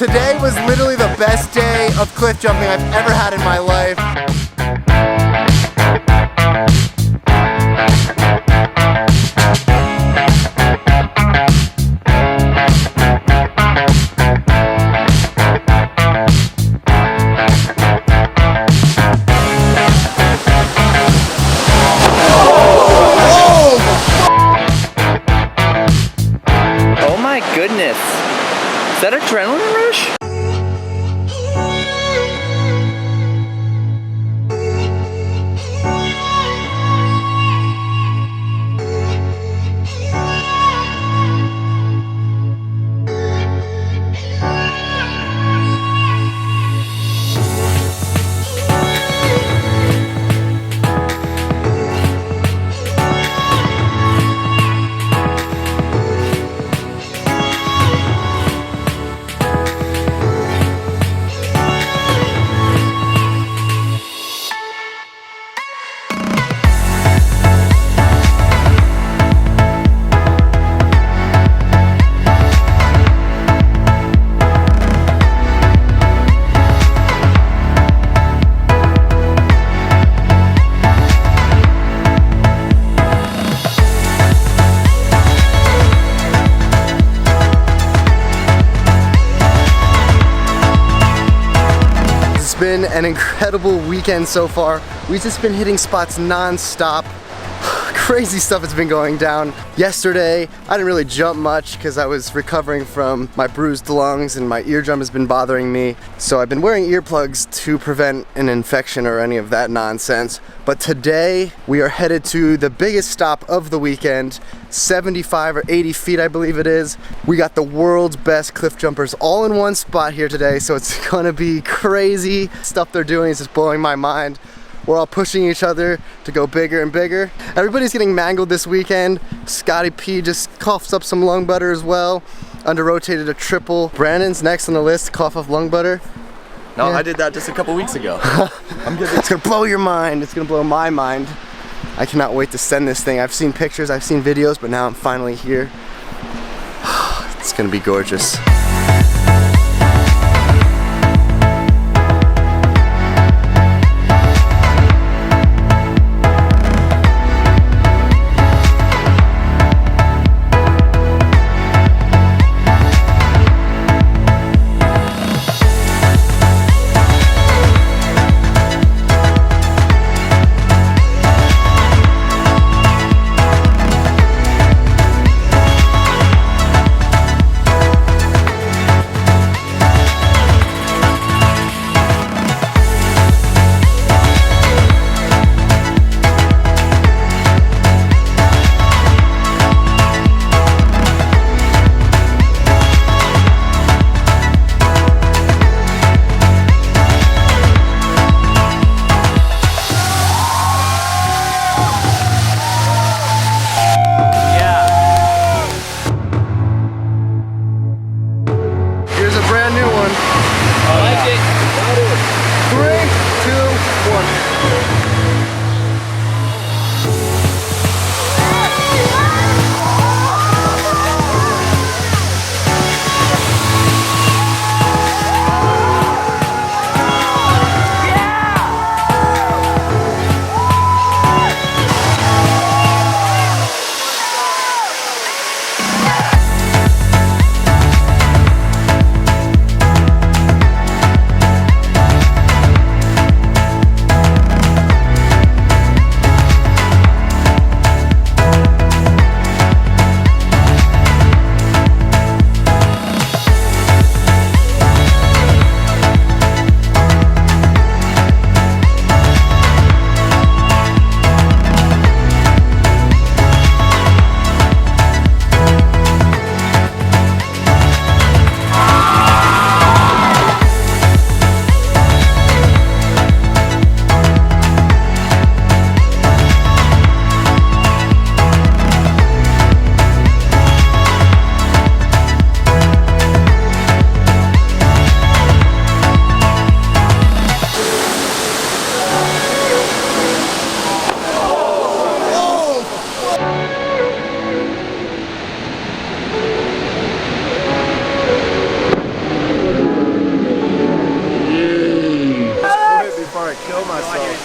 Today was literally the best day of cliff jumping I've ever had in my life. Oh my goodness. Is that adrenaline rush? Been an incredible weekend so far. We've just been hitting spots non-stop. Crazy stuff has been going down. Yesterday, I didn't really jump much because I was recovering from my bruised lungs and my eardrum has been bothering me. So I've been wearing earplugs to prevent an infection or any of that nonsense. But today, we are headed to the biggest stop of the weekend, 75 or 80 feet, I believe it is. We got the world's best cliff jumpers all in one spot here today, so it's gonna be crazy. Stuff they're doing is just blowing my mind. We're all pushing each other to go bigger and bigger. Everybody's getting mangled this weekend. Scotty P just coughs up some lung butter as well. Under-rotated a triple. Brandon's next on the list to cough up lung butter. No, yeah. I did that just a couple weeks ago. It's gonna blow your mind. It's gonna blow my mind. I cannot wait to send this thing. I've seen pictures, I've seen videos, but now I'm finally here. It's gonna be gorgeous.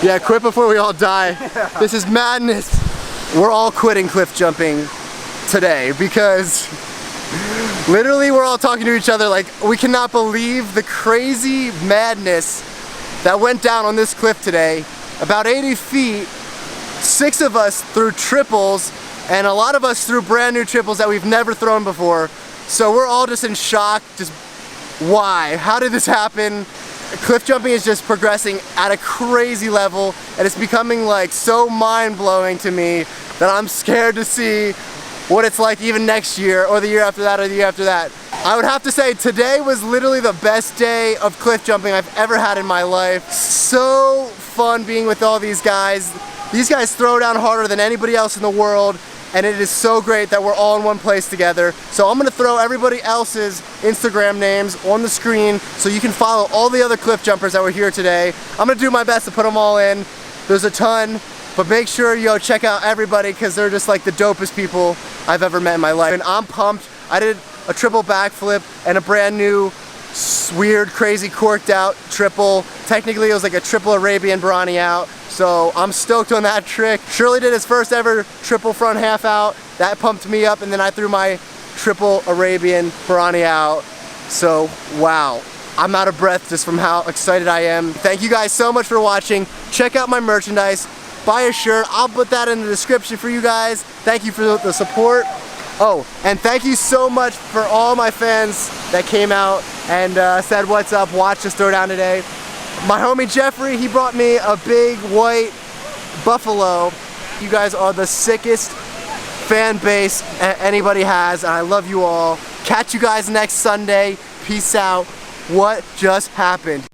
Yeah, quit before we all die. This is madness. We're all quitting cliff jumping today because literally we're all talking to each other like we cannot believe the crazy madness that went down on this cliff today. About 80 feet, 6 of us threw triples and a lot of us threw brand new triples that we've never thrown before. So we're all just in shock, just why? How did this happen? Cliff jumping is just progressing at a crazy level and it's becoming like so mind-blowing to me that I'm scared to see what it's like even next year or the year after that or the year after that. I would have to say today was literally the best day of cliff jumping I've ever had in my life. So fun being with all these guys. These guys throw down harder than anybody else in the world, and it is so great that we're all in one place together. So I'm gonna throw everybody else's Instagram names on the screen so you can follow all the other cliff jumpers that were here today. I'm gonna do my best to put them all in. There's a ton, but make sure you go check out everybody because they're just like the dopest people I've ever met in my life. And I'm pumped. I did a triple backflip and a brand new, weird, crazy, corked out triple. Technically it was like a triple Arabian Barani out. So I'm stoked on that trick. Shirley did his first ever triple front half out. That pumped me up, and then I threw my triple Arabian Barani out. So wow, I'm out of breath just from how excited I am. Thank you guys so much for watching. Check out my merchandise. Buy a shirt. I'll put that in the description for you guys. Thank you for the support. Oh, and thank you so much for all my fans that came out and said what's up, watched us throw down today. My homie Jeffrey, he brought me a big white buffalo. You guys are the sickest fan base anybody has, and I love you all. Catch you guys next Sunday. Peace out. What just happened?